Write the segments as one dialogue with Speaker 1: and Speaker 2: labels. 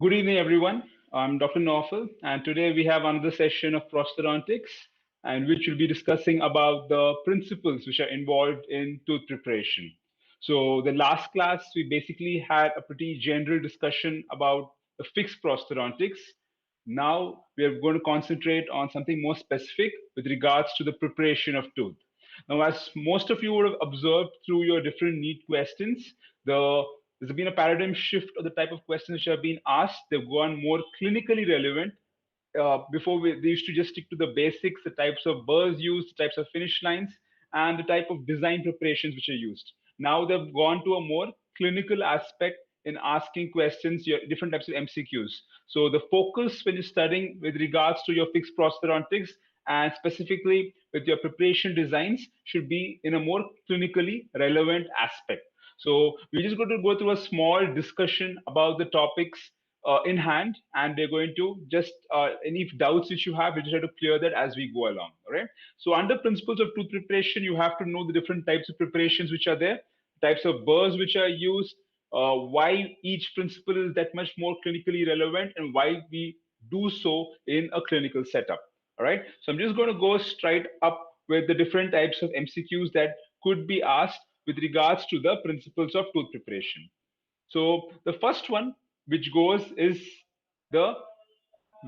Speaker 1: Good evening, everyone. I'm Dr.Naufil, and today we have another session of Prosthodontics, and which will be discussing about the principles which are involved in tooth preparation. So, the last class we basically had a pretty general discussion about the fixed prosthodontics. Now we are going to concentrate on something more specific with regards to the preparation of tooth. Now, as most of you would have observed through your different NEET questions, there's been a paradigm shift of the type of questions which have been asked. They've gone more clinically relevant. Before they used to just stick to the basics, the types of burrs used, the types of finish lines, and the type of design preparations which are used. Now they've gone to a more clinical aspect in asking questions, your different types of MCQs. So the focus when you're studying with regards to your fixed prosthodontics and specifically with your preparation designs should be in a more clinically relevant aspect. So we're just going to go through a small discussion about the topics in hand, and we're going to just any doubts which you have, we just have to clear that as we go along. All right. So under principles of tooth preparation, you have to know the different types of preparations which are there, types of burrs which are used, why each principle is that much more clinically relevant, and why we do so in a clinical setup. All right. So I'm just going to go straight up with the different types of MCQs that could be asked with regards to the principles of tooth preparation. So the first one which goes is the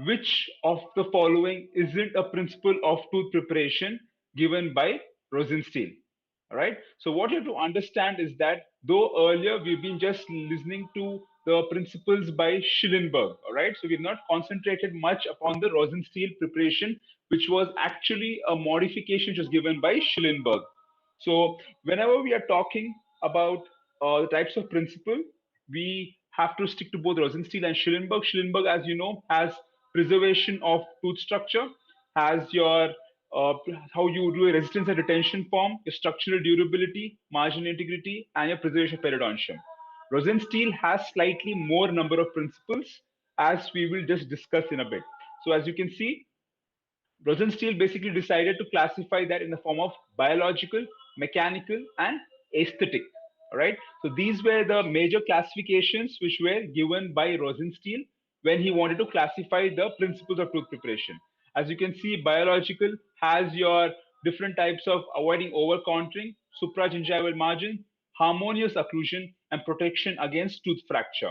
Speaker 1: which of the following isn't a principle of tooth preparation given by Rosenstein? All right. So what you have to understand is that though earlier we've been just listening to the principles by Shillingburg, all right. So we've not concentrated much upon the Rosenstein preparation, which was actually a modification which was given by Shillingburg. So whenever we are talking about the types of principle, we have to stick to both Rosenstein and Shillingburg. Shillingburg, as you know, has preservation of tooth structure, has your uh, how you do a resistance and retention form, your structural durability, marginal integrity, and your preservation of periodontium. Rosenstein has slightly more number of principles, as we will just discuss in a bit. So as you can see, Rosenstein basically decided to classify that in the form of biological, mechanical, and aesthetic. All right. So these were the major classifications which were given by Rosenstein when he wanted to classify the principles of tooth preparation. As you can see, biological has your different types of avoiding over contouring, supragingival margin, harmonious occlusion, and protection against tooth fracture.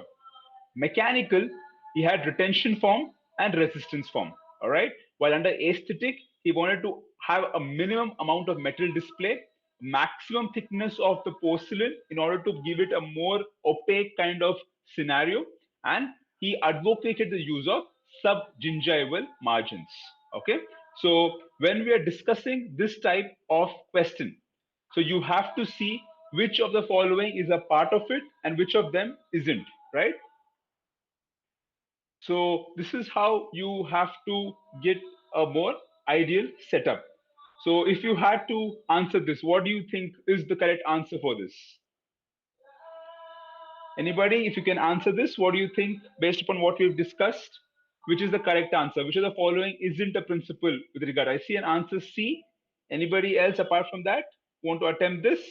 Speaker 1: Mechanical, he had retention form and resistance form. All right. While under aesthetic, he wanted to have a minimum amount of metal display, maximum thickness of the porcelain in order to give it a more opaque kind of scenario, and he advocated the use of sub-gingival margins. Okay. So when we are discussing this type of question, so you have to see which of the following is a part of it and which of them isn't, right? So this is how you have to get a more ideal setup. So if you had to answer this, what do you think is the correct answer for this? Anybody, if you can answer this, what do you think based upon what we've discussed? Which is the correct answer? Which of the following isn't a principle with regard? I see an answer C. Anybody else apart from that want to attempt this?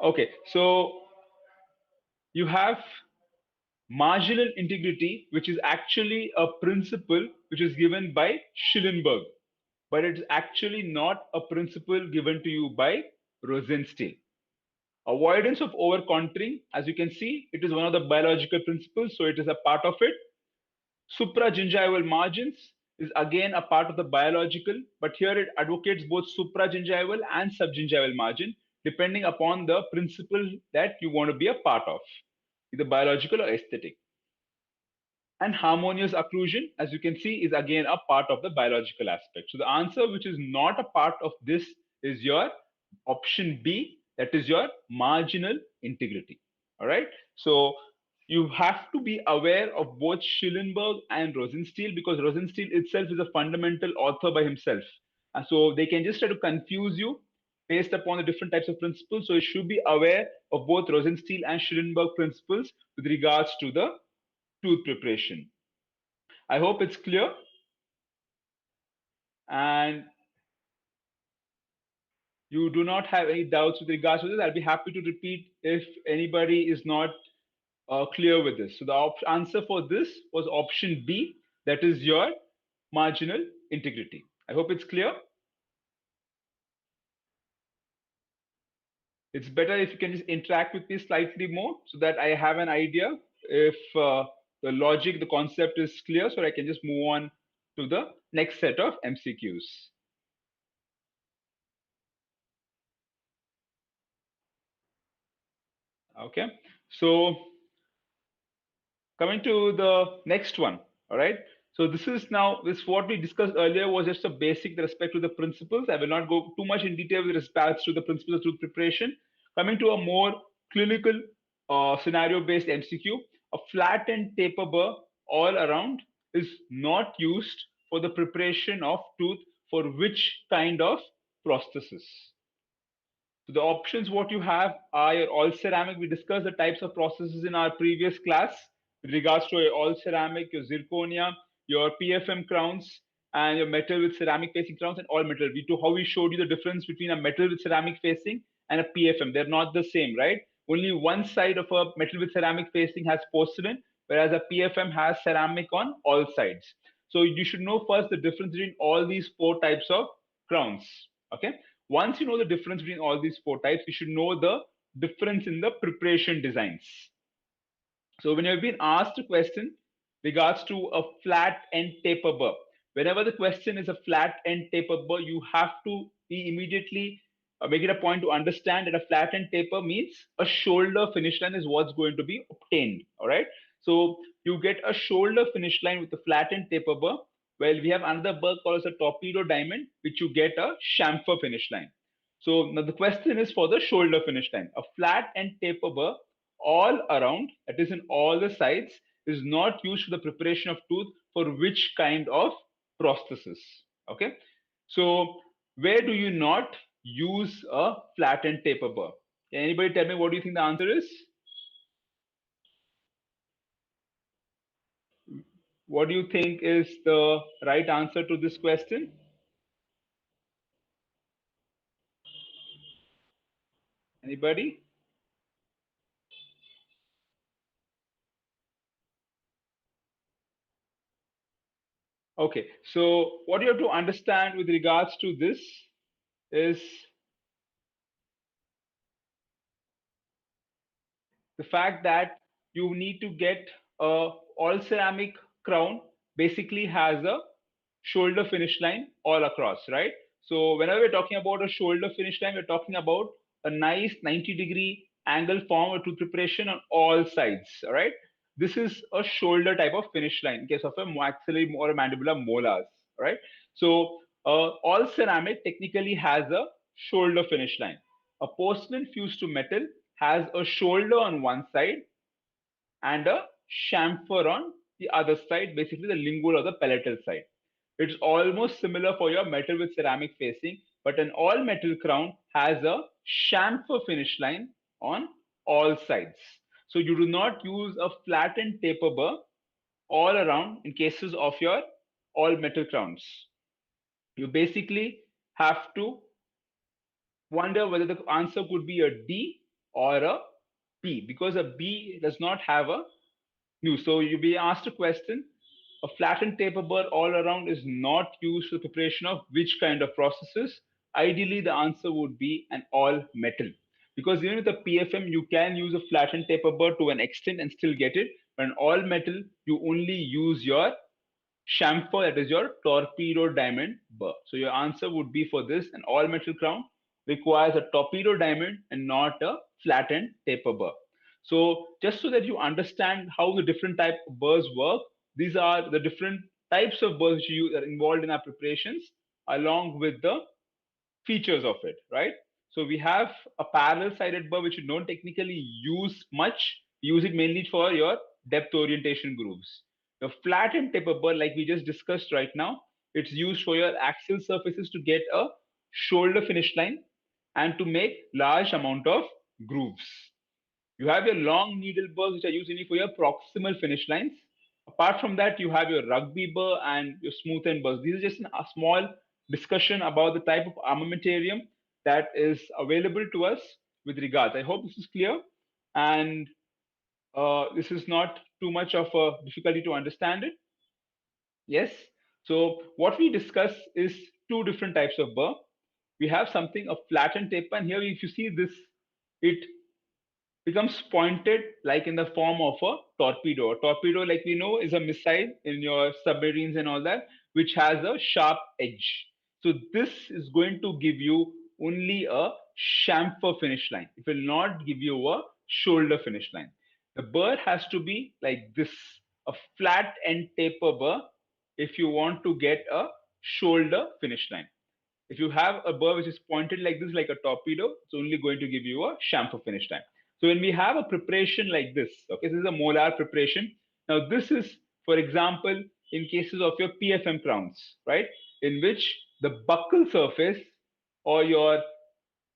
Speaker 1: Okay, so you have marginal integrity, which is actually a principle which is given by Schillenberg, but it's actually not a principle given to you by Rosenstein. Avoidance of over contouring, as you can see, it is one of the biological principles, so it is a part of it. Supragingival margins is again a part of the biological, but here it advocates both supragingival and subgingival margin, depending upon the principle that you want to be a part of, either biological or aesthetic. And harmonious occlusion, as you can see, is again a part of the biological aspect. So the answer which is not a part of this is your option B, that is your marginal integrity. All right. So you have to be aware of both Schillenberg and Rosenstein, because Rosenstein itself is a fundamental author by himself. And so they can just try to confuse you based upon the different types of principles. So you should be aware of both Rosenstein and Schillenberg principles with regards to the tooth preparation. I hope it's clear. And You do not have any doubts with regards to this. I'll be happy to repeat if anybody is not clear with this. So the answer for this was option B, that is your marginal integrity. I hope it's clear. It's better if you can just interact with me slightly more so that I have an idea if the logic, the concept is clear, so I can just move on to the next set of MCQs. Okay, so coming to the next one, all right. So this is now this what we discussed earlier was just a basic with respect to the principles. I will not go too much in detail with respect to the principles of tooth preparation. Coming to a more clinical scenario-based MCQ, a flat and taper burr all around is not used for the preparation of tooth for which kind of prosthesis? So the options what you have are your all ceramic. We discussed the types of processes in our previous class with regards to your all ceramic, your zirconia, your PFM crowns, and your metal with ceramic facing crowns and all metal. We how we showed you the difference between a metal with ceramic facing and a PFM. They're not the same, right? Only one side of a metal with ceramic facing has porcelain, whereas a PFM has ceramic on all sides. So you should know first the difference between all these four types of crowns. Okay. Once you know the difference between all these four types, you should know the difference in the preparation designs. So when you've been asked a question regards to a flat end taper burr, whenever the question is a flat end taper burr, you have to be immediately make it a point to understand that a flat end taper means a shoulder finish line is what's going to be obtained. All right. So you get a shoulder finish line with a flat end taper burr. Well, we have another burr called as a torpedo diamond, which you get a chamfer finish line. So now the question is for the shoulder finish line. A flat and taper burr all around, that is in all the sides, is not used for the preparation of tooth for which kind of prosthesis. Okay. So where do you not use a flat and taper burr? Can anybody tell me what do you think the answer is? What do you think is the right answer to this question? Anybody? Okay, so what you have to understand with regards to this is the fact that you need to get a all ceramic crown basically has a shoulder finish line all across, right? So whenever we're talking about a shoulder finish line, we're talking about a nice 90-degree angle form or tooth preparation on all sides. All right. This is a shoulder type of finish line in case of a maxillary or a mandibular molars. All right. So all ceramic technically has a shoulder finish line. A porcelain fused to metal has a shoulder on one side and a chamfer on the other side, basically the lingual or the palatal side. It's almost similar for your metal with ceramic facing, but an all metal crown has a chamfer finish line on all sides. So you do not use a flattened taper burr all around in cases of your all metal crowns. You basically have to wonder whether the answer could be a D or a B because a B does not have a new. So you'll be asked a question. A flattened taper burr all around is not used for the preparation of which kind of processes? Ideally, the answer would be an all metal. Because even with the PFM, you can use a flattened taper burr to an extent and still get it. But an all metal, you only use your chamfer, that is your torpedo diamond burr. So your answer would be for this, an all metal crown requires a torpedo diamond and not a flattened taper burr. So just so that you understand how the different type of burrs work, these are the different types of burrs you are involved in our preparations along with the features of it, right? So we have a parallel sided burr which you don't technically use much. Use it mainly for your depth orientation grooves. The flattened taper burr, like we just discussed right now, it's used for your axial surfaces to get a shoulder finish line and to make large amount of grooves. You have your long needle burrs, which are used only for your proximal finish lines. Apart from that, you have your rugby burr and your smooth end burrs. These are just a small discussion about the type of armamentarium that is available to us with regards. I hope this is clear, and this is not too much of a difficulty to understand it. Yes. So what we discuss is two different types of burr. We have something a flattened taper, and here if you see this, it becomes pointed like in the form of a torpedo. A torpedo, like we know, is a missile in your submarines and all that, which has a sharp edge. So this is going to give you only a chamfer finish line. It will not give you a shoulder finish line. The burr has to be like this, a flat end taper burr, if you want to get a shoulder finish line. If you have a burr which is pointed like this, like a torpedo, it's only going to give you a chamfer finish time. So when we have a preparation like this, okay, this is a molar preparation. Now this is, for example, in cases of your PFM crowns, right, in which the buccal surface or your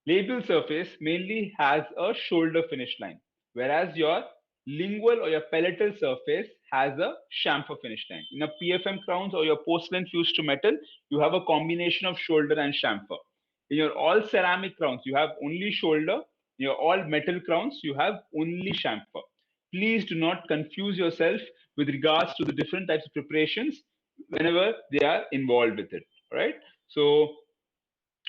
Speaker 1: labial surface mainly has a shoulder finish line, whereas your lingual or your palatal surface has a chamfer finish line. In a PFM crowns or your porcelain fused to metal, you have a combination of shoulder and chamfer. In your all ceramic crowns, you have only shoulder. In your all metal crowns, you have only chamfer. Please do not confuse yourself with regards to the different types of preparations whenever they are involved with it. All right. So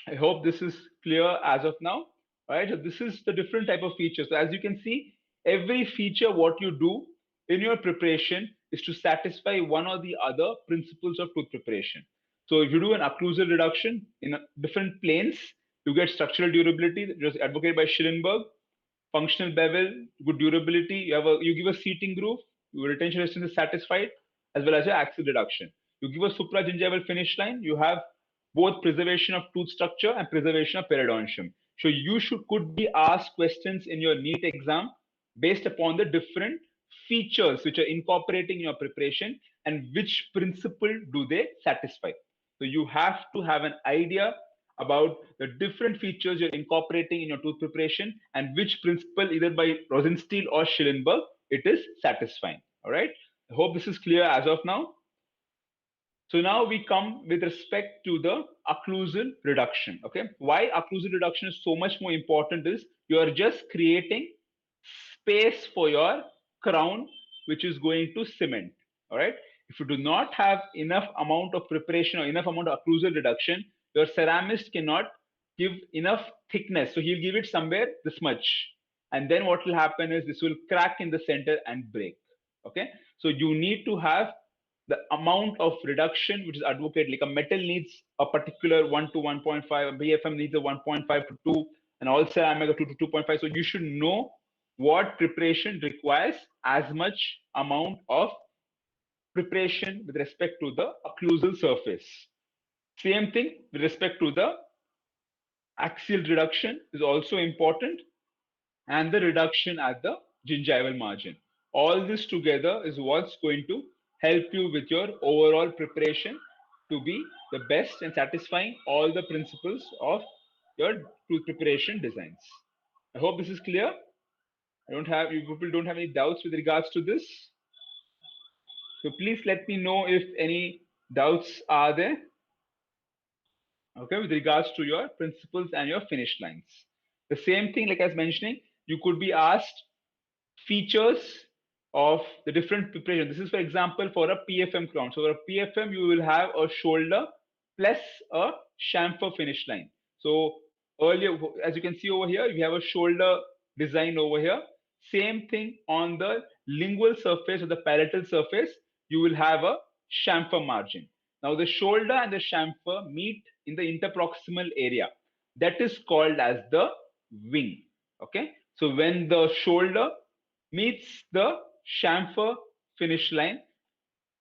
Speaker 1: I hope this is clear as of now. Right? So this is the different type of features. So as you can see, every feature what you do in your preparation is to satisfy one or the other principles of tooth preparation. So if you do an occlusal reduction in different planes, you get structural durability that was advocated by Shillingburg, functional bevel, good durability. You give a seating groove, your retention resistance is satisfied, as well as your axial reduction. You give a supragingival finish line, you have both preservation of tooth structure and preservation of periodontium. So you could be asked questions in your NEET exam based upon the different features which are incorporating your preparation and which principle do they satisfy. So you have to have an idea about the different features you're incorporating in your tooth preparation and which principle, either by Rosenstein or Shillingburg, it is satisfying. All right. I hope this is clear as of now. So now we come with respect to the occlusal reduction. Okay. Why occlusal reduction is so much more important is you are just creating space for your crown, which is going to cement. All right. If you do not have enough amount of preparation or enough amount of occlusal reduction, your ceramist cannot give enough thickness. So he'll give it somewhere this much. And then what will happen is this will crack in the center and break. Okay. So you need to have the amount of reduction which is advocated. Like a metal needs a particular 1 to 1.5, a BFM needs a 1.5 to 2, and all ceramic a 2 to 2.5. So you should know what preparation requires as much amount of preparation with respect to the occlusal surface. Same thing with respect to the axial reduction is also important, and the reduction at the gingival margin. All this together is what's going to help you with your overall preparation to be the best and satisfying all the principles of your tooth preparation designs. I hope this is clear. You people don't have any doubts with regards to this. So please let me know if any doubts are there. Okay, with regards to your principles and your finish lines. The same thing, like I was mentioning, you could be asked features of the different preparation. This is, for example, for a PFM crown. So for a PFM, you will have a shoulder plus a chamfer finish line. So earlier, as you can see over here, we have a shoulder design over here. Same thing on the lingual surface or the palatal surface, you will have a chamfer margin. Now the shoulder and the chamfer meet in the interproximal area. That is called as the wing. Okay. So when the shoulder meets the chamfer finish line,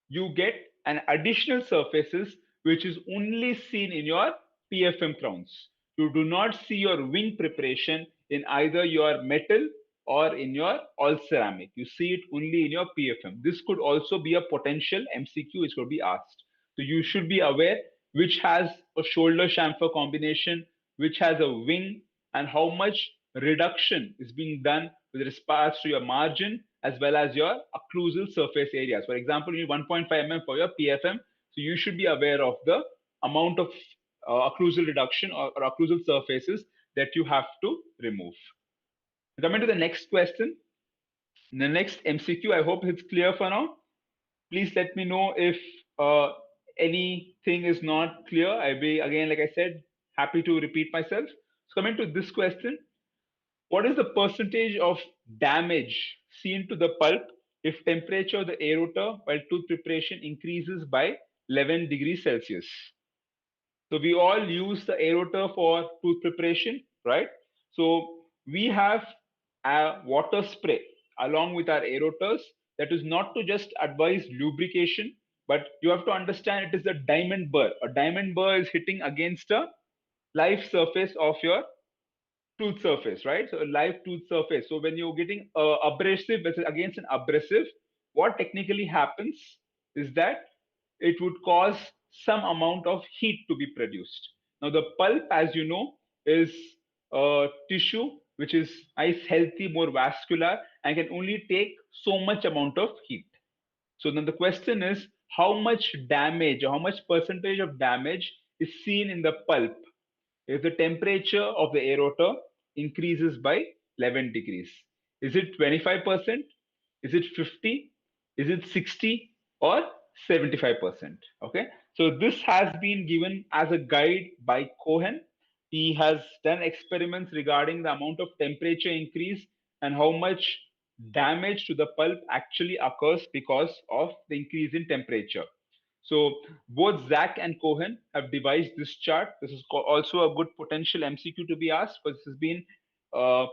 Speaker 1: you get an additional surfaces which is only seen in your PFM crowns. You do not see your wing preparation in either your metal or in your all ceramic. You see it only in your PFM. This could also be a potential MCQ which could be asked. So you should be aware which has a shoulder chamfer combination, which has a wing, and how much reduction is being done with respect to your margin as well as your occlusal surface areas. For example, you need 1.5 mm for your PFM, so you should be aware of the amount of occlusal reduction or occlusal surfaces that you have to remove. Coming to the next question, the next MCQ, I hope it's clear for now. Please let me know if anything is not clear. I'll be, again, like I said, happy to repeat myself. So coming to this question, what is the percentage of damage seen to the pulp if temperature of the aerator while tooth preparation increases by 11 degrees Celsius? So we all use the aerator for tooth preparation, right? So we have a water spray along with our aerators that is not to just advise lubrication, but you have to understand it is a diamond burr. A diamond burr is hitting against a live surface of your tooth surface, right? So a live tooth surface. So when you're getting abrasive against an abrasive, what technically happens is that it would cause some amount of heat to be produced. Now the pulp, as you know, is a tissue which is nice, healthy, more vascular, and can only take so much amount of heat. So then the question is how much damage, or how much percentage of damage is seen in the pulp if the temperature of the aerator increases by 11 degrees. Is it 25%? Is it 50? Is it 60 or 75%? Okay. So this has been given as a guide by Cohen. He has done experiments regarding the amount of temperature increase and how much damage to the pulp actually occurs because of the increase in temperature. So both Zach and Cohen have devised this chart. This is also a good potential MCQ to be asked, but this has been uh,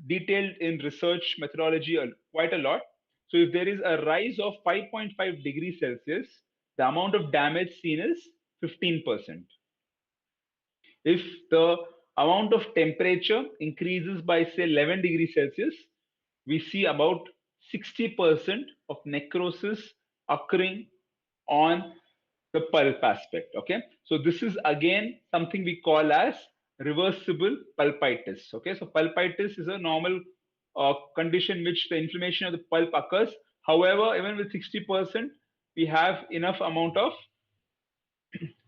Speaker 1: detailed in research methodology quite a lot. So if there is a rise of 5.5 degrees Celsius, the amount of damage seen is 15%. If the amount of temperature increases by say 11 degrees Celsius, we see about 60% of necrosis occurring on the pulp aspect. Okay, so this is again something we call as reversible pulpitis. Okay, so pulpitis is a normal condition which the inflammation of the pulp occurs. However, even with 60%, we have enough amount of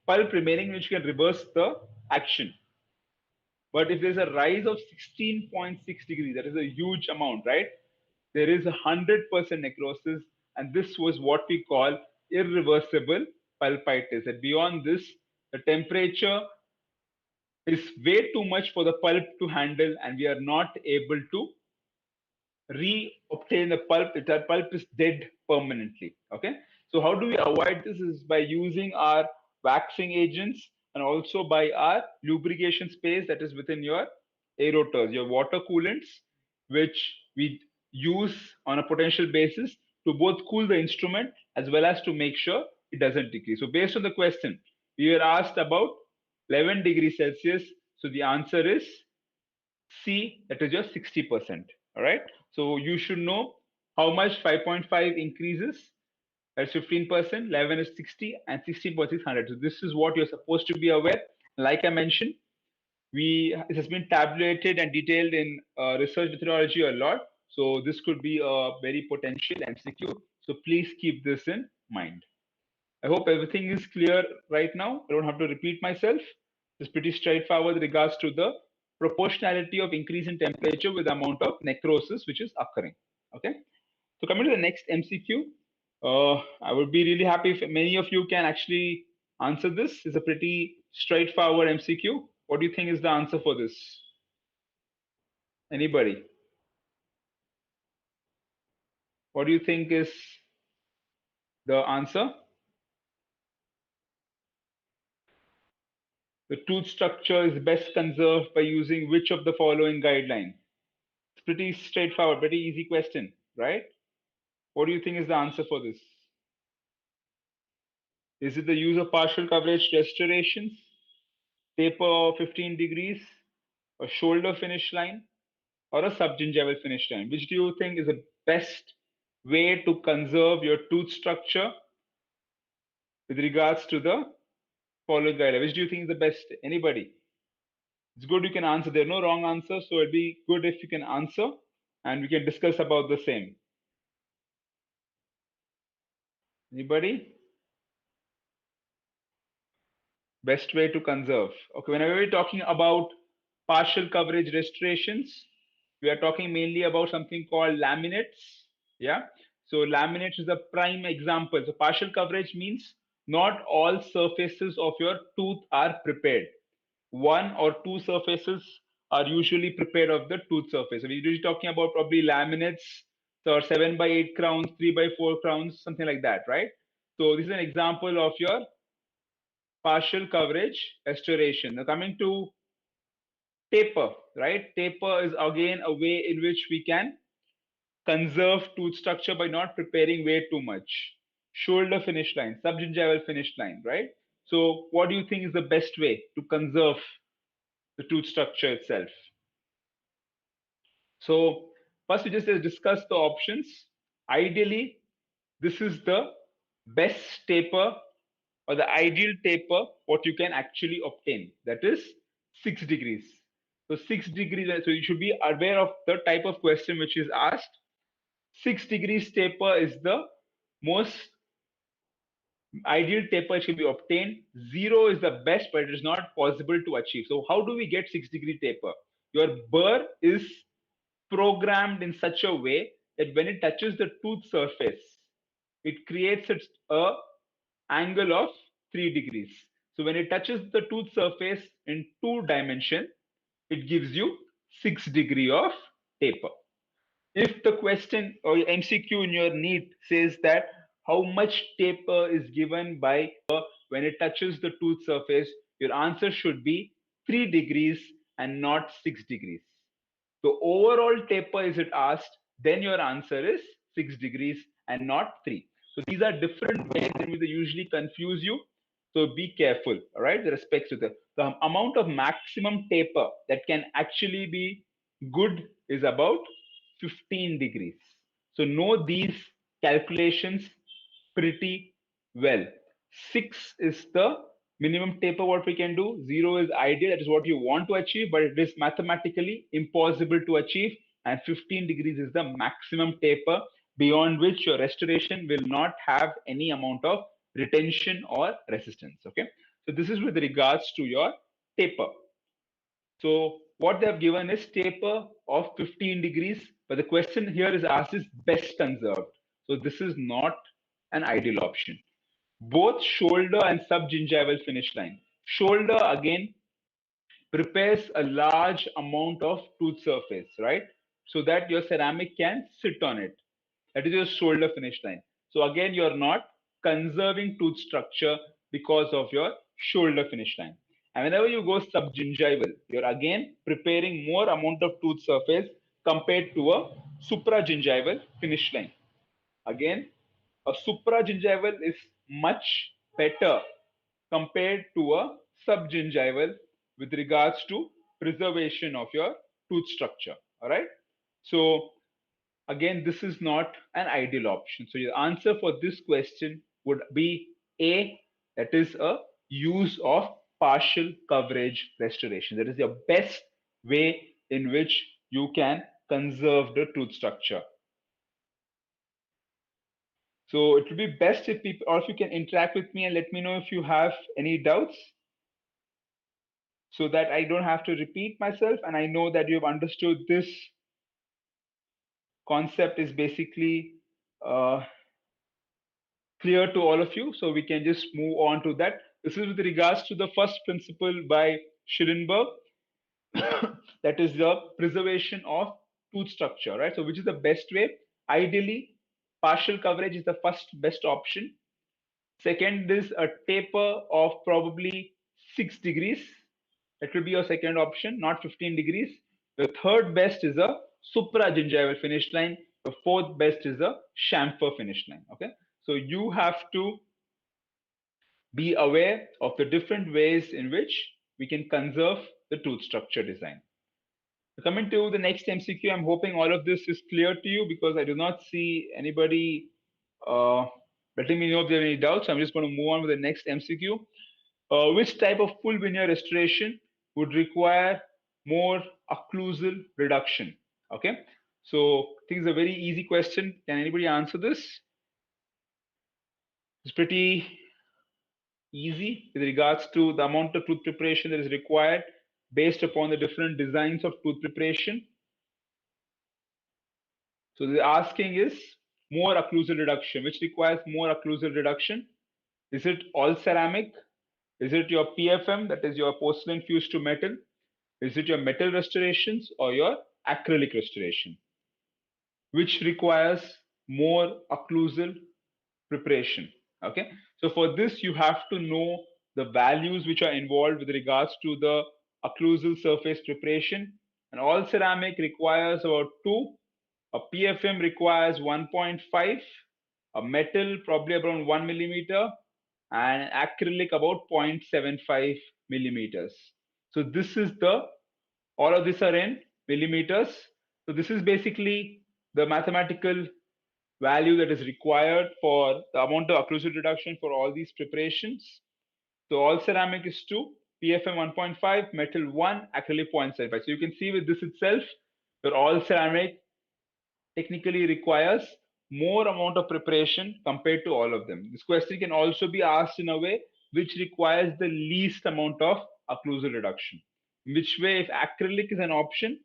Speaker 1: pulp remaining which can reverse the action. But if there's a rise of 16.6 degrees, that is a huge amount, right? There is 100% necrosis, and this was what we call irreversible pulpitis. And beyond this, the temperature is way too much for the pulp to handle, and we are not able to re-obtain the pulp. The pulp is dead permanently. Okay, so how do we avoid this? Is by using our waxing agents and also by our lubrication space that is within your aerators, your water coolants, which we use on a potential basis to both cool the instrument as well as to make sure it doesn't decrease. So based on the question, we were asked about 11 degrees Celsius. So the answer is C, that is just 60%. All right. So you should know how much 5.5 increases. That's 15%, 11 is 60, and 60% is 100. So this is what you're supposed to be aware. Like I mentioned, it has been tabulated and detailed in research methodology a lot. So this could be a very potential MCQ. So please keep this in mind. I hope everything is clear right now. I don't have to repeat myself. It's pretty straightforward with regards to the proportionality of increase in temperature with the amount of necrosis which is occurring. Okay. So coming to the next MCQ, I would be really happy if many of you can actually answer this. It's a pretty straightforward MCQ. What do you think is the answer for this? Anybody? What do you think is the answer? The tooth structure is best conserved by using which of the following guideline? It's pretty straightforward, pretty easy question, right? What do you think is the answer for this? Is it the use of partial coverage restorations, taper of 15 degrees, a shoulder finish line, or a sub-gingival finish line? Which do you think is the best way to conserve your tooth structure with regards to the following guideline? Which do you think is the best? Anybody? It's good you can answer. There are no wrong answers, so it'd be good if you can answer and we can discuss about the same. Anybody? Best way to conserve. Okay, whenever we're talking about partial coverage restorations, we are talking mainly about something called laminates. Yeah. So laminates is a prime example. So partial coverage means not all surfaces of your tooth are prepared. One or two surfaces are usually prepared of the tooth surface. So we're usually talking about probably laminates, or 7 by 8 crowns, 3 by 4 crowns, something like that, right? So this is an example of your partial coverage restoration. Now coming to taper, right? Taper is again a way in which we can conserve tooth structure by not preparing way too much. Shoulder finish line, subgingival finish line, right? So what do you think is the best way to conserve the tooth structure itself? So first we just discuss the options. Ideally, this is the best taper or the ideal taper what you can actually obtain. That is 6 degrees. So 6 degrees, so you should be aware of the type of question which is asked. 6 degrees taper is the most ideal taper which can be obtained. 0 is the best, but it is not possible to achieve. So how do we get 6-degree taper? Your burr is programmed in such a way that when it touches the tooth surface, it creates a angle of 3 degrees. So when it touches the tooth surface in 2 dimension, it gives you 6 degree of taper. If the question or your MCQ in your NEET says that how much taper is given by when it touches the tooth surface, your answer should be 3 degrees and not 6 degrees. So overall taper is it asked, then your answer is 6 degrees and not 3. So these are different ways in which they usually confuse you. So be careful, all right, with respect to the amount of maximum taper that can actually be good is about 15 degrees. So know these calculations pretty well. 6 is the minimum taper what we can do. 0 is ideal, that is what you want to achieve, but it is mathematically impossible to achieve. And 15 degrees is the maximum taper beyond which your restoration will not have any amount of retention or resistance. Okay. So this is with regards to your taper. So what they have given is taper of 15 degrees, but the question here is asked is best conserved. So this is not an ideal option. Both shoulder and subgingival finish line. Shoulder again prepares a large amount of tooth surface, right? So that your ceramic can sit on it. That is your shoulder finish line. So again, you're not conserving tooth structure because of your shoulder finish line. And whenever you go subgingival, you're again preparing more amount of tooth surface compared to a supragingival finish line. Again, a supragingival is much better compared to a subgingival with regards to preservation of your tooth structure. All right. So again, this is not an ideal option. So your answer for this question would be A, that is a use of partial coverage restoration. That is your best way in which you can conserve the tooth structure. So it would be best if people, or if you can interact with me and let me know if you have any doubts so that I don't have to repeat myself and I know that you've understood this concept is basically clear to all of you. So we can just move on to that. This is with regards to the first principle by Shillingburg, that is the preservation of tooth structure, right? So which is the best way? Ideally, partial coverage is the first best option. Second is a taper of probably 6 degrees. That will be your second option, not 15 degrees. The third best is a supragingival finish line. The fourth best is a chamfer finish line. Okay. So you have to be aware of the different ways in which we can conserve the tooth structure design. Coming to the next MCQ, I'm hoping all of this is clear to you because I do not see anybody letting me know if there are any doubts. I'm just going to move on with the next MCQ. Which type of full veneer restoration would require more occlusal reduction? Okay, so I think it's a very easy question. Can anybody answer this? It's pretty easy with regards to the amount of tooth preparation that is required based upon the different designs of tooth preparation. So the asking is more occlusal reduction. Which requires more occlusal reduction? Is it all ceramic? Is it your PFM, that is your porcelain fused to metal? Is it your metal restorations or your acrylic restoration? Which requires more occlusal preparation? Okay, so for this you have to know the values which are involved with regards to the occlusal surface preparation. And all ceramic requires about 2, a PFM requires 1.5, a metal probably around 1 millimeter, and acrylic about 0.75 millimeters. So this is the, all of these are in millimeters. So this is basically the mathematical value that is required for the amount of occlusal reduction for all these preparations. So all ceramic is 2, PFM 1.5, metal 1, acrylic 0.75. So you can see with this itself, your all ceramic technically requires more amount of preparation compared to all of them. This question can also be asked in a way which requires the least amount of occlusal reduction. In which way, if acrylic is an option,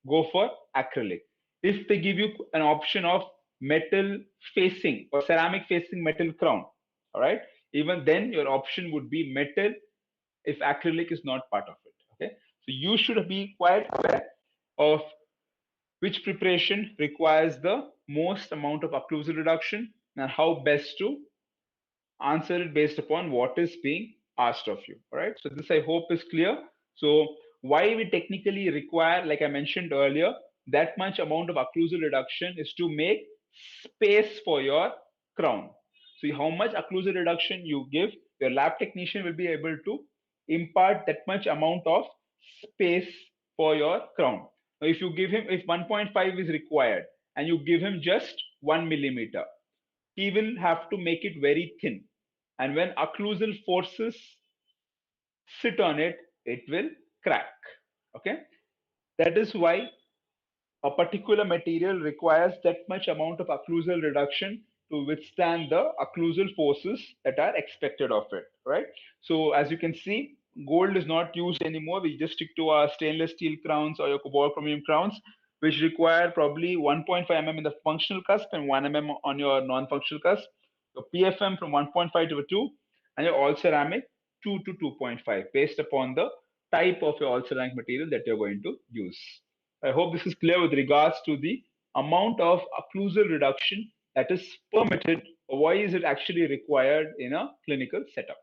Speaker 1: go for acrylic. If they give you an option of metal facing or ceramic facing metal crown, all right, even then your option would be metal if acrylic is not part of it. Okay, so you should be quite aware of which preparation requires the most amount of occlusal reduction and how best to answer it based upon what is being asked of you. All right. So this I hope is clear. So why we technically require, like I mentioned earlier, that much amount of occlusal reduction is to make space for your crown. So how much occlusal reduction you give, your lab technician will be able to impart that much amount of space for your crown. Now, if you give him, if 1.5 is required and you give him just 1 millimeter, he will have to make it very thin. And when occlusal forces sit on it, it will crack. Okay. That is why a particular material requires that much amount of occlusal reduction to withstand the occlusal forces that are expected of it, right? So as you can see, gold is not used anymore. We just stick to our stainless steel crowns or your cobalt chromium crowns, which require probably 1.5 mm in the functional cusp and 1 mm on your non-functional cusp. So PFM from 1.5 to a 2, and your all ceramic 2 to 2.5 based upon the type of your all ceramic material that you're going to use. I hope this is clear with regards to the amount of occlusal reduction that is permitted, or why is it actually required in a clinical setup.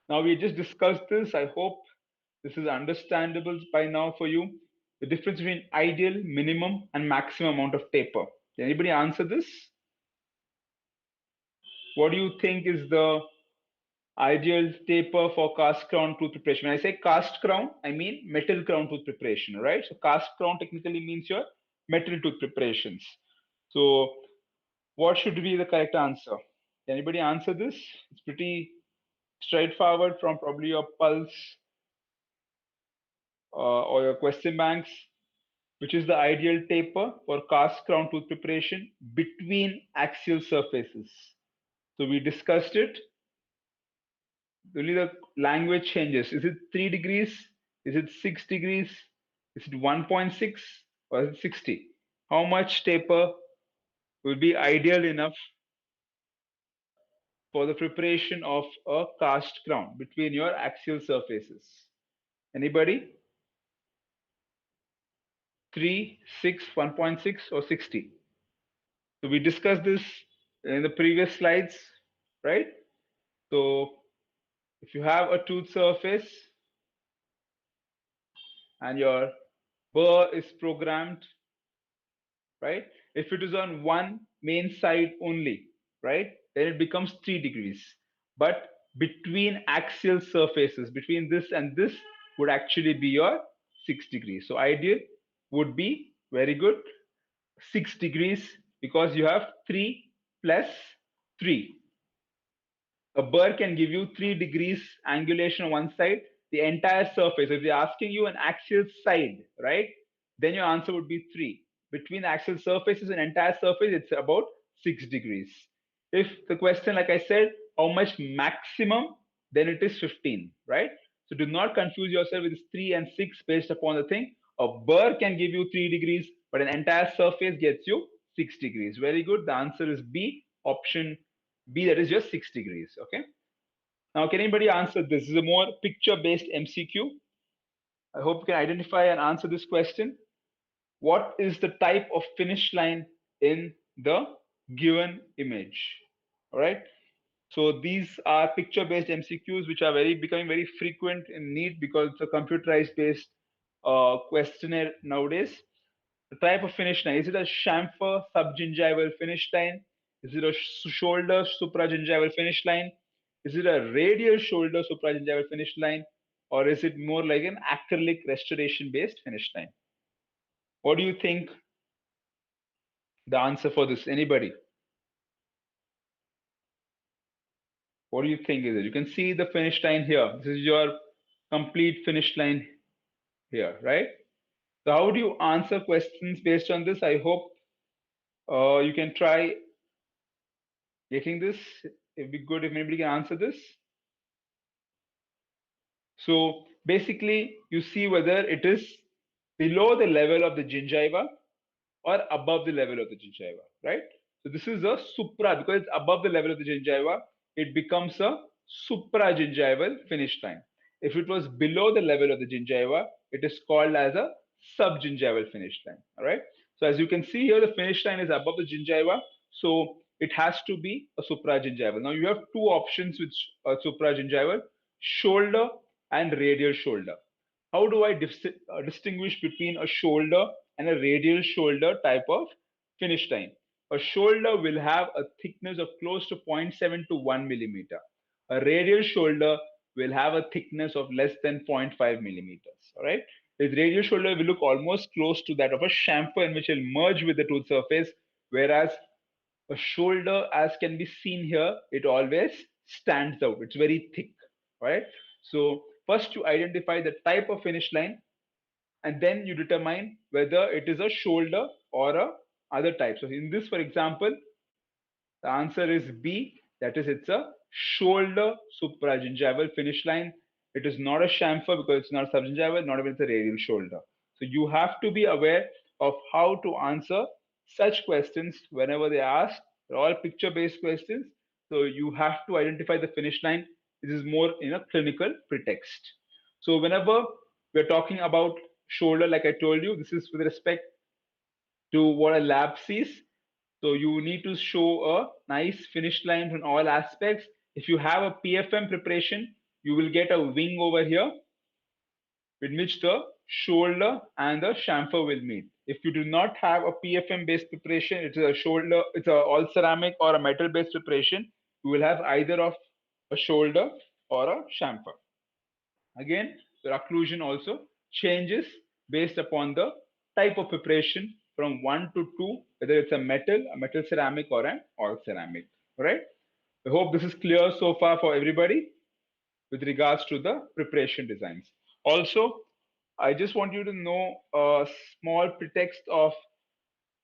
Speaker 1: Now, we just discussed this. I hope this is understandable by now for you. The difference between ideal, minimum, and maximum amount of taper. Can anybody answer this? What do you think is the ideal taper for cast crown tooth preparation? When I say cast crown, I mean metal crown tooth preparation, right? So cast crown technically means your metal tooth preparations. So what should be the correct answer? Can anybody answer this? It's pretty straightforward from probably your Pulse or your question banks. Which is the ideal taper for cast crown tooth preparation between axial surfaces? So we discussed it. Only the language changes. Is it 3 degrees? Is it 6 degrees? Is it 1.6 or is it 60? How much taper will be ideal enough for the preparation of a cast crown between your axial surfaces? Anybody? 3, 6, 1.6 or 60? So we discussed this in the previous slides, right? So if you have a tooth surface and your burr is programmed, right? If it is on one main side only, right, then it becomes 3 degrees. But between axial surfaces, between this and this, would actually be your 6 degrees. So ideal would be very good 6 degrees because you have 3 plus 3. A burr can give you 3 degrees angulation on one side, the entire surface. If they're asking you an axial side, right, then your answer would be 3. Between the axial surfaces and entire surface, it's about 6 degrees. If the question, like I said, how much maximum, then it is 15, right? So do not confuse yourself with 3 and 6 based upon the thing. A burr can give you 3 degrees, but an entire surface gets you 6 degrees. Very good. The answer is B, option B, that is just 6 degrees. Okay. Now, can anybody answer this? This is a more picture-based MCQ. I hope you can identify and answer this question. What is the type of finish line in the given image? All right. So these are picture-based MCQs, which are becoming very frequent in NEET because it's a computerized-based questionnaire nowadays. The type of finish line, is it a chamfer subgingival finish line? Is it a shoulder supragingival finish line? Is it a radial shoulder supragingival finish line? Or is it more like an acrylic restoration-based finish line? What do you think the answer for this? Anybody? What do you think is it? You can see the finish line here. This is your complete finish line here, right? So how do you answer questions based on this? I hope you can try getting this. It'd be good if anybody can answer this. So basically, you see whether it is below the level of the gingiva or above the level of the gingiva, right? So this is a supra, because it's above the level of the gingiva, it becomes a supragingival finish line. If it was below the level of the gingiva, it is called as a subgingival finish line. All right. So as you can see here, the finish line is above the gingiva, so it has to be a supragingival. Now you have two options with supragingival: shoulder and radial shoulder. How do I distinguish between a shoulder and a radial shoulder type of finish line? A shoulder will have a thickness of close to zero point 0.7 to 1 millimeter. A radial shoulder will have a thickness of less than 0.5 millimeters. All right. This radial shoulder will look almost close to that of a chamfer, in which it will merge with the tooth surface, whereas a shoulder, as can be seen here, it always stands out. It's very thick, right? So first you identify the type of finish line, and then you determine whether it is a shoulder or a other type. So in this, for example, the answer is B. That is, it's a shoulder supragingival finish line. It is not a chamfer because it's not subgingival, not even it's a radial shoulder. So you have to be aware of how to answer such questions whenever they ask. They're all picture-based questions. So you have to identify the finish line. This is more in a clinical pretext. So whenever we're talking about shoulder, like I told you, this is with respect to what a lab sees. So you need to show a nice finish line on all aspects. If you have a PFM preparation, you will get a wing over here with which the shoulder and the chamfer will meet. If you do not have a PFM based preparation, it's a shoulder, it's a all ceramic or a metal based preparation, you will have either of a shoulder or a chamfer. Again, the occlusion also changes based upon the type of preparation from 1 to 2, whether it's a metal ceramic, or an all ceramic. All right. I hope this is clear so far for everybody with regards to the preparation designs. Also, I just want you to know a small pretext of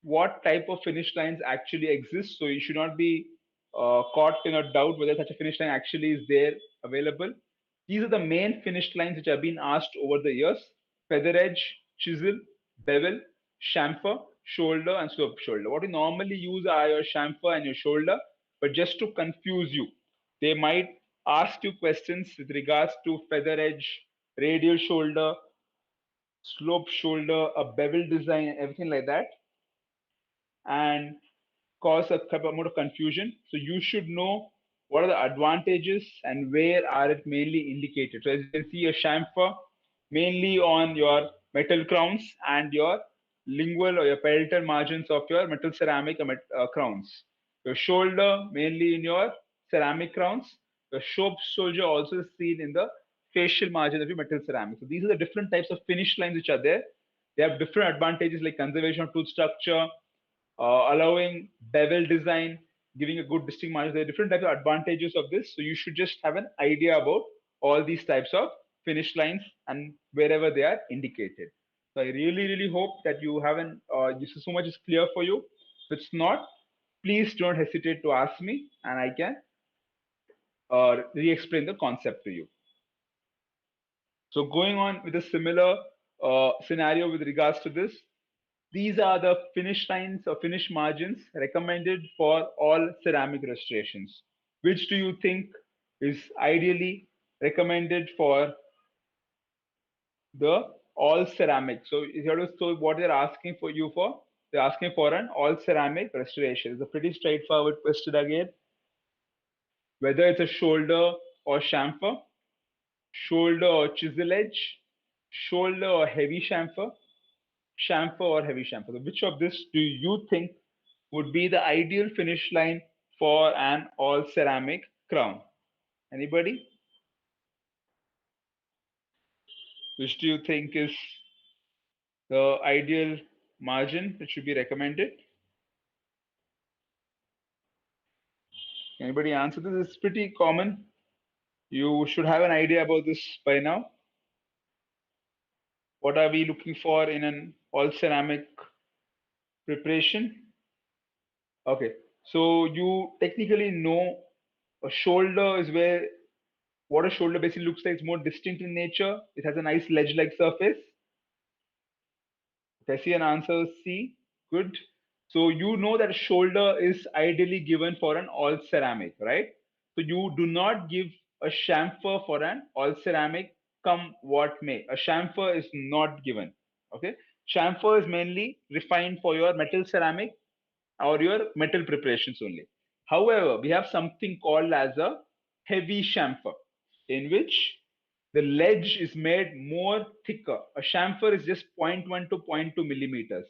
Speaker 1: what type of finish lines actually exist. So you should not be caught in a doubt whether such a finish line actually is there available. These are the main finish lines which have been asked over the years: feather edge, chisel, bevel, chamfer, shoulder, and slope shoulder. What we normally use are your chamfer and your shoulder, but just to confuse you, they might ask you questions with regards to feather edge, radial shoulder, slope shoulder, a bevel design, everything like that, and cause a amount of confusion. So you should know what are the advantages and where are it mainly indicated. So as you can see, a chamfer mainly on your metal crowns and your lingual or your parietal margins of your metal ceramic crowns. Your shoulder mainly in your ceramic crowns. The slope shoulder also is seen in the facial margin of your metal ceramic. So these are the different types of finish lines which are there. They have different advantages like conservation of tooth structure, allowing bevel design, giving a good distinct margin. There are different types of advantages of this. So you should just have an idea about all these types of finish lines and wherever they are indicated. So I really, really hope that you haven't, this is so much is clear for you. If it's not, please don't hesitate to ask me and I can re-explain the concept to you. So going on with a similar scenario with regards to this, these are the finish lines or finish margins recommended for all ceramic restorations. Which do you think is ideally recommended for the all ceramic? So what they're asking for you for, they're asking for an all ceramic restoration. It's a pretty straightforward question again. Whether it's a shoulder or chamfer, shoulder or chisel edge, shoulder or heavy chamfer, chamfer or heavy chamfer. So which of this do you think would be the ideal finish line for an all ceramic crown? Anybody? Which do you think is the ideal margin that should be recommended? Anybody answer this? It's pretty common. You should have an idea about this by now. What are we looking for in an all ceramic preparation? Okay, so you technically know a shoulder is where what a shoulder basically looks like. It's more distinct in nature. It has a nice ledge-like surface. If I see an answer C, good. So you know that shoulder is ideally given for an all ceramic, right? So you do not give a chamfer for an all ceramic, come what may. A chamfer is not given. Okay. Chamfer is mainly refined for your metal ceramic or your metal preparations only. However, we have something called as a heavy chamfer, in which the ledge is made more thicker. A chamfer is just zero point 0.1 to zero point 0.2 millimeters.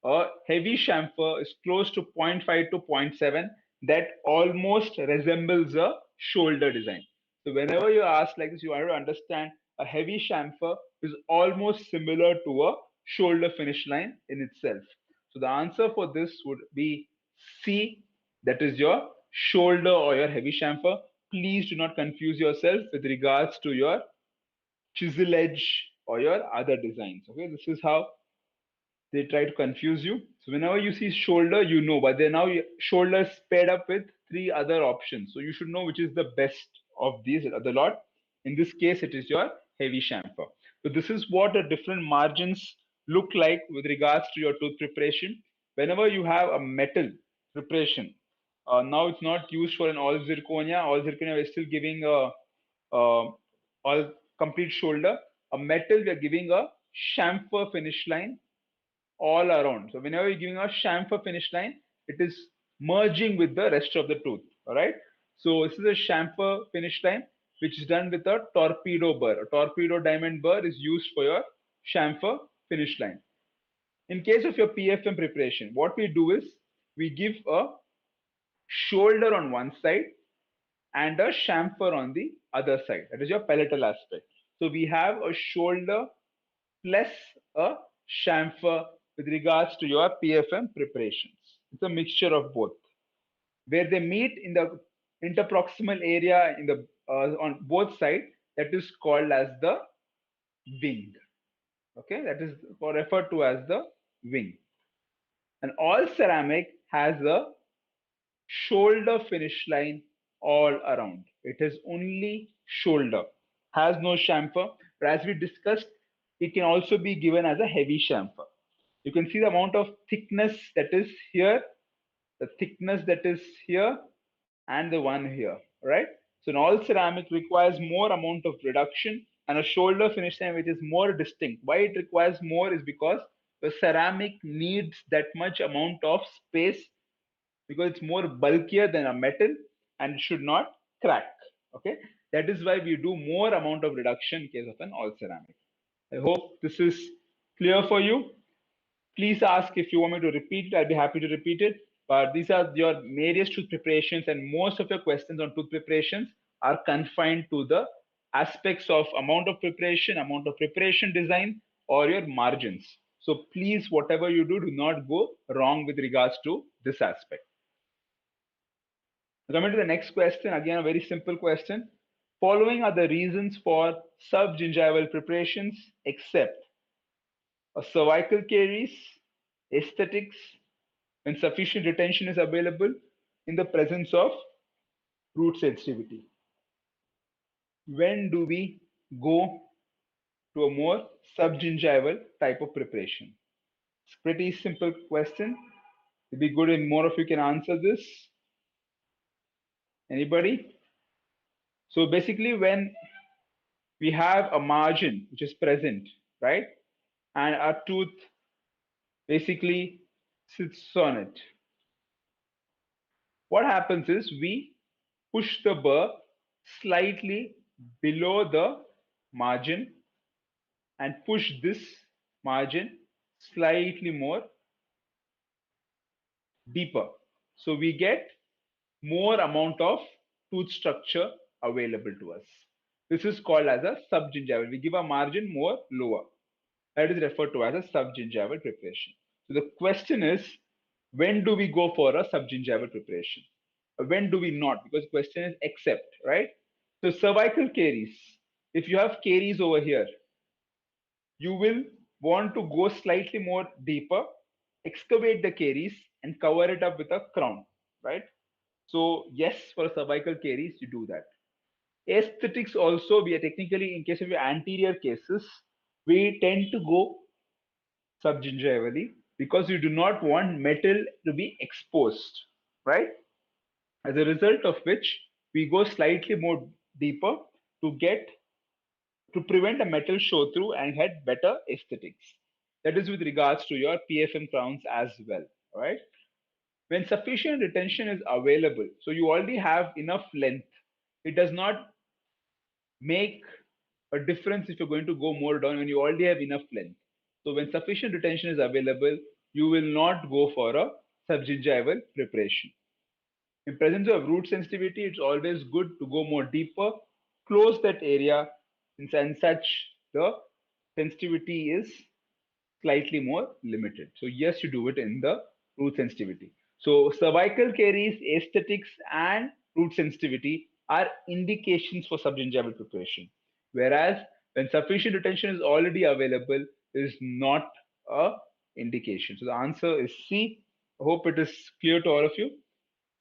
Speaker 1: A heavy chamfer is close to zero point 0.5 to zero point 0.7 that almost resembles a shoulder design. So whenever you ask like this, you want to understand a heavy chamfer is almost similar to a shoulder finish line in itself. So the answer for this would be C, that is your shoulder or your heavy chamfer. Please do not confuse yourself with regards to your chisel edge or your other designs. Okay, this is how they try to confuse you. So whenever you see shoulder, you know, but then now shoulder is paired up with three other options. So you should know which is the best of these other lot. In this case, it is your heavy chamfer. So this is what the different margins look like with regards to your tooth preparation. Whenever you have a metal preparation, now it's not used for an all zirconia. All zirconia is still giving a all complete shoulder. A metal, we are giving a chamfer finish line all around. So whenever you're giving a chamfer finish line, it is merging with the rest of the tooth. All right. So this is a chamfer finish line, which is done with a torpedo burr. A torpedo diamond burr is used for your chamfer finish line. In case of your PFM preparation, what we do is we give a shoulder on one side and a chamfer on the other side. That is your palatal aspect. So we have a shoulder plus a chamfer with regards to your PFM preparations. It's a mixture of both. Where they meet in the interproximal area in the on both sides, that is called as the wing. Okay, that is referred to as the wing. And all ceramic has a shoulder finish line all around. It is only shoulder, has no chamfer. But as we discussed, it can also be given as a heavy chamfer. You can see the amount of thickness that is here, the thickness that is here, and the one here, right? So an all ceramic requires more amount of reduction and a shoulder finish line which is more distinct. Why it requires more is because the ceramic needs that much amount of space because it's more bulkier than a metal and it should not crack. Okay, that is why we do more amount of reduction in case of an all ceramic. I hope this is clear for you. Please ask if you want me to repeat it. I'll be happy to repeat it. But these are your various tooth preparations, and most of your questions on tooth preparations are confined to the aspects of amount of preparation design, or your margins. So please, whatever you do not go wrong with regards to this aspect. Coming to the next question, again, a very simple question. Following are the reasons for sub-gingival preparations except a cervical caries, aesthetics, when sufficient retention is available in the presence of root sensitivity. when do we go to a more subgingival type of preparation? It's a pretty simple question. It'd be good if more of you can answer this. Anybody? So basically, when we have a margin which is present, right? And our tooth basically sits on it. What happens is we push the burr slightly below the margin and push this margin slightly more deeper. So we get more amount of tooth structure available to us. This is called as a subgingival. We give a margin more lower. That is referred to as a subgingival preparation. So the question is, when do we go for a subgingival preparation? When do we not? Because the question is except, right? So cervical caries. If you have caries over here, you will want to go slightly more deeper, excavate the caries and cover it up with a crown, right? So yes, for cervical caries, you do that. Aesthetics also, we are technically, in case of your anterior cases, we tend to go subgingivally because you do not want metal to be exposed, right? As a result of which, we go slightly more deeper to get to prevent a metal show through and get better aesthetics. That is with regards to your PFM crowns as well, all right? When sufficient retention is available, so you already have enough length, it does not make a difference if you're going to go more down when you already have enough length. So when sufficient retention is available, you will not go for a subgingival preparation. In presence of root sensitivity, it's always good to go more deeper, close that area, and such the sensitivity is slightly more limited. So yes, you do it in the root sensitivity. So cervical caries, aesthetics, and root sensitivity are indications for subgingival preparation. Whereas when sufficient retention is already available, is not a indication. So the answer is C. I hope it is clear to all of you.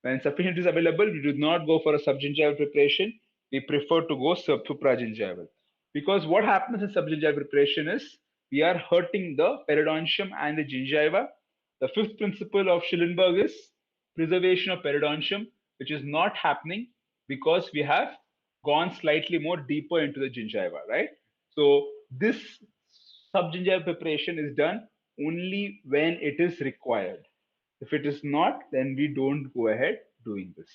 Speaker 1: When sufficient is available, we do not go for a subgingival preparation. We prefer to go supragingival. Because what happens in subgingival preparation is we are hurting the periodontium and the gingiva. The fifth principle of Shillingburg is preservation of periodontium, which is not happening because we have gone slightly more deeper into the gingiva, right? So this subgingival preparation is done only when it is required. If it is not, then we don't go ahead doing this.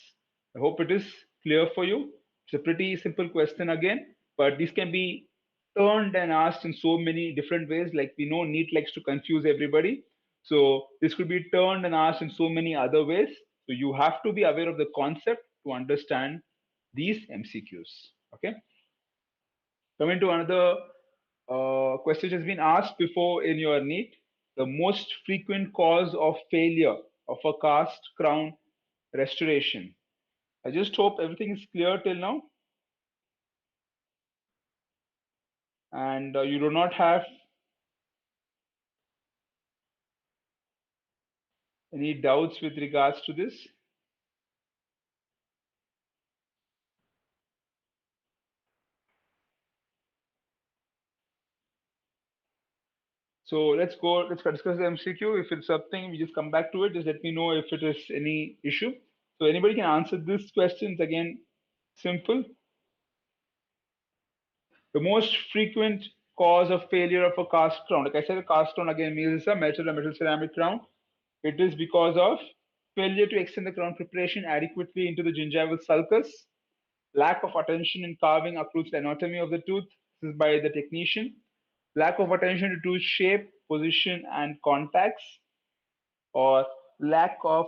Speaker 1: I hope it is clear for you. It's a pretty simple question again, but this can be turned and asked in so many different ways. Like we know NEET likes to confuse everybody. So this could be turned and asked in so many other ways. So you have to be aware of the concept to understand these MCQs. Okay. Coming to another question which has been asked before in your NEET, the most frequent cause of failure of a cast crown restoration. I just hope everything is clear till now, and you do not have any doubts with regards to this. So let's go. Let's discuss the MCQ. If it's something, we just come back to it. Just let me know if it is any issue. So anybody can answer this question. It's again simple. The most frequent cause of failure of a cast crown, like I said, a cast crown again means a metal or metal ceramic crown. It is because of failure to extend the crown preparation adequately into the gingival sulcus, lack of attention in carving occlusal anatomy of the tooth, this is by the technician, lack of attention to tooth shape, position, and contacts, or lack of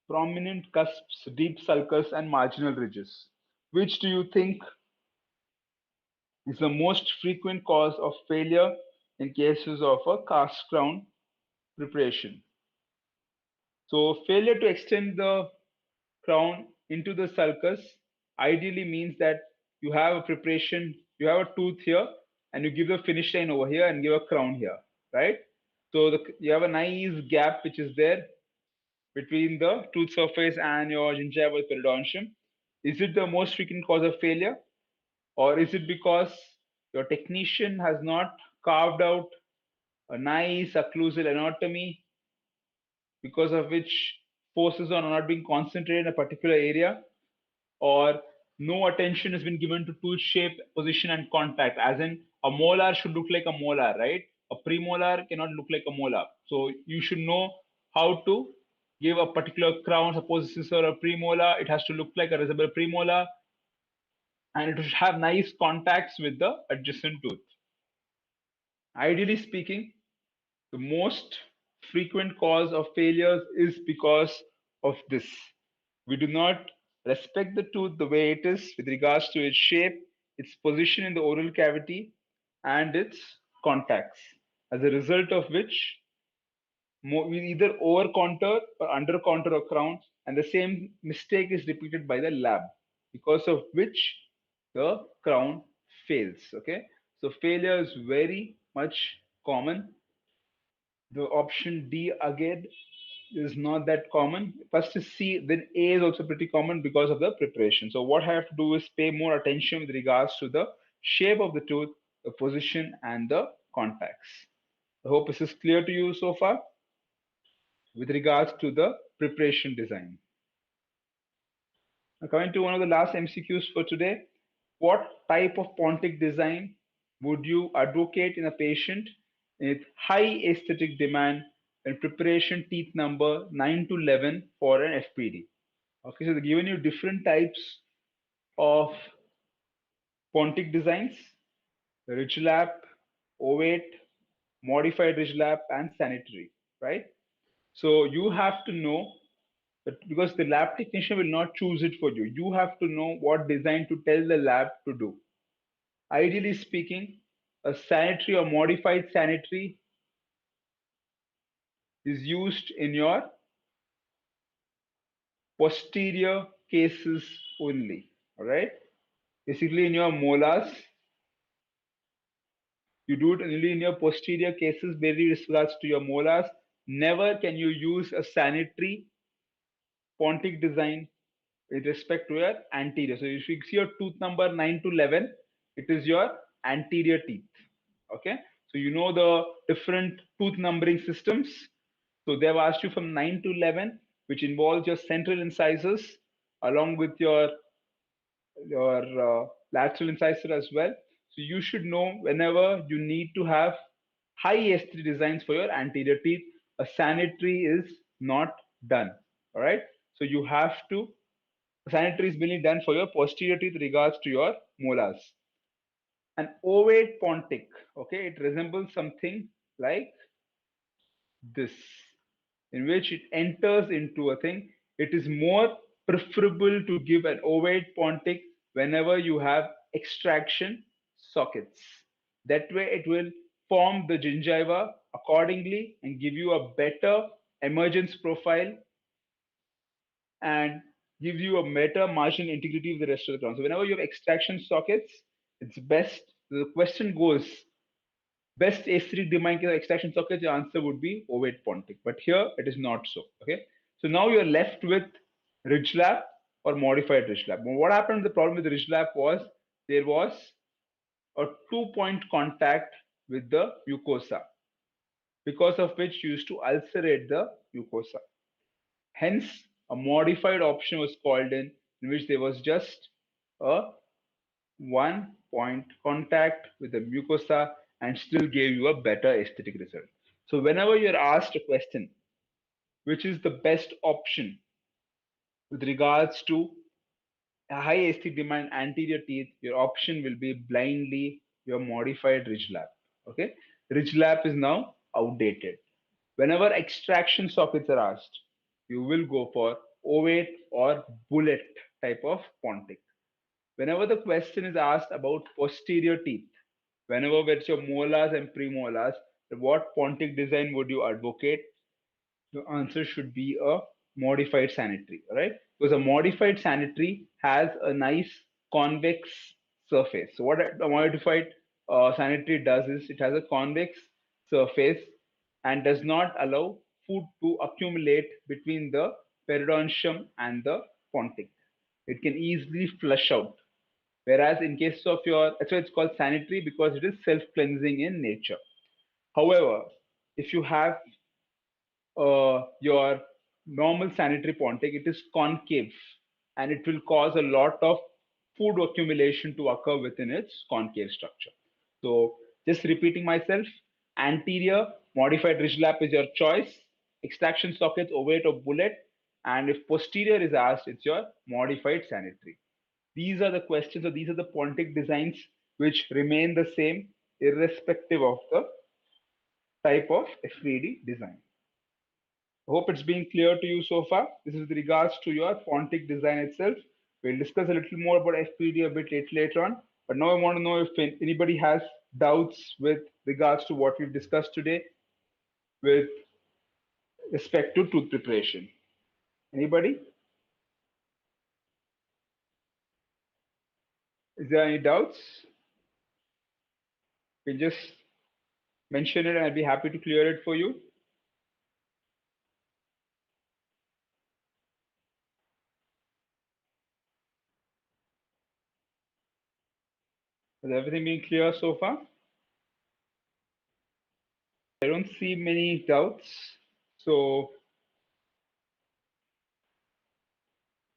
Speaker 1: prominent cusps, deep sulcus, and marginal ridges. Which do you think is the most frequent cause of failure in cases of a cast crown preparation? So failure to extend the crown into the sulcus ideally means that you have a preparation, you have a tooth here, and you give the finish line over here and give a crown here, right? So you have a nice gap which is there between the tooth surface and your gingival periodontium. Is it the most frequent cause of failure? Or is it because your technician has not carved out a nice occlusal anatomy because of which forces are not being concentrated in a particular area? Or no attention has been given to tooth shape, position, and contact. As in, a molar should look like a molar, right? A premolar cannot look like a molar. So you should know how to give a particular crown. Suppose this is a premolar, it has to look like a resemble premolar, and it should have nice contacts with the adjacent tooth. Ideally speaking, the most frequent cause of failures is because of this. We do not respect the tooth the way it is with regards to its shape, its position in the oral cavity, and its contacts. As a result of which, we either over contour or under contour a crown, and the same mistake is repeated by the lab, because of which the crown fails. Okay, so failure is very much common. The option D again is not that common. First is C, then A is also pretty common because of the preparation. So what I have to do is pay more attention with regards to the shape of the tooth, the position, and the contacts. I hope this is clear to you so far with regards to the preparation design. Now coming to one of the last MCQs for today, what type of Pontic design would you advocate in a patient with high aesthetic demand and preparation teeth number 9 to 11 for an FPD? Okay, so they've given you different types of Pontic designs: ridge lap, ovate, modified ridge lap, and sanitary, right? So you have to know that because the lab technician will not choose it for you. You have to know what design to tell the lab to do. Ideally speaking, a sanitary or modified sanitary is used in your posterior cases only. All right. Basically, in your molars, you do it only in your posterior cases, very with regards to your molars. Never can you use a sanitary Pontic design with respect to your anterior. So if you see your tooth number 9 to 11, it is your anterior teeth. Okay. So you know the different tooth numbering systems. So they have asked you from 9 to 11, which involves your central incisors along with your lateral incisor as well. So you should know whenever you need to have high S3 designs for your anterior teeth, a sanitary is not done. All right. So you have to sanitary is mainly done for your posterior teeth regards to your molars. An ovate pontic, okay, it resembles something like this, in which it enters into a thing. It is more preferable to give an ovate pontic whenever you have extraction sockets. That way, it will form the gingiva accordingly and give you a better emergence profile and gives you a better marginal integrity of the rest of the crown. So whenever you have extraction sockets, it's best. The question goes, best aesthetic domain of extraction sockets, your answer would be ovate pontic. But here it is not so. Okay. So now you're left with ridge lap or modified ridge lap. What happened? The problem with the ridge lap was there was a 2-point contact with the mucosa, because of which you used to ulcerate the mucosa. Hence, a modified option was called in which there was just a 1-point contact with the mucosa and still gave you a better aesthetic result. So, whenever you're asked a question, which is the best option with regards to a high aesthetic demand anterior teeth, your option will be blindly your modified ridge lap. Okay, ridge lap is now outdated. Whenever extraction sockets are asked, you will go for ovate or bullet type of Pontic. Whenever the question is asked about posterior teeth, whenever it's your molars and premolars, what Pontic design would you advocate? The answer should be a modified sanitary, right? Because a modified sanitary has a nice convex surface. So what a modified sanitary does is it has a convex surface and does not allow food to accumulate between the periodontium and the pontic. It can easily flush out. Whereas in case of your, that's why it's called sanitary, because it is self-cleansing in nature. However, if you have your normal sanitary pontic, it is concave and it will cause a lot of food accumulation to occur within its concave structure. So, just repeating myself, anterior modified ridge lap is your choice, extraction sockets, ovate or bullet, and if posterior is asked, it's your modified sanitary. These are the questions, or these are the pontic designs which remain the same irrespective of the type of FVD design. Hope it's been clear to you so far. This is with regards to your Pontic design itself. We'll discuss a little more about FPD a bit later on. But now I want to know if anybody has doubts with regards to what we've discussed today with respect to tooth preparation. Anybody? Is there any doubts? You can just mention it and I'll be happy to clear it for you. Has everything been clear so far? I don't see many doubts. So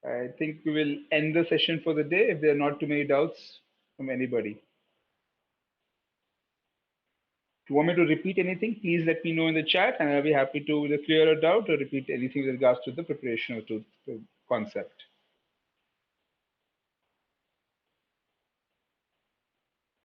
Speaker 1: I think we will end the session for the day if there are not too many doubts from anybody. If you want me to repeat anything, please let me know in the chat and I'll be happy to either clear a doubt or repeat anything with regards to the preparation of the concept.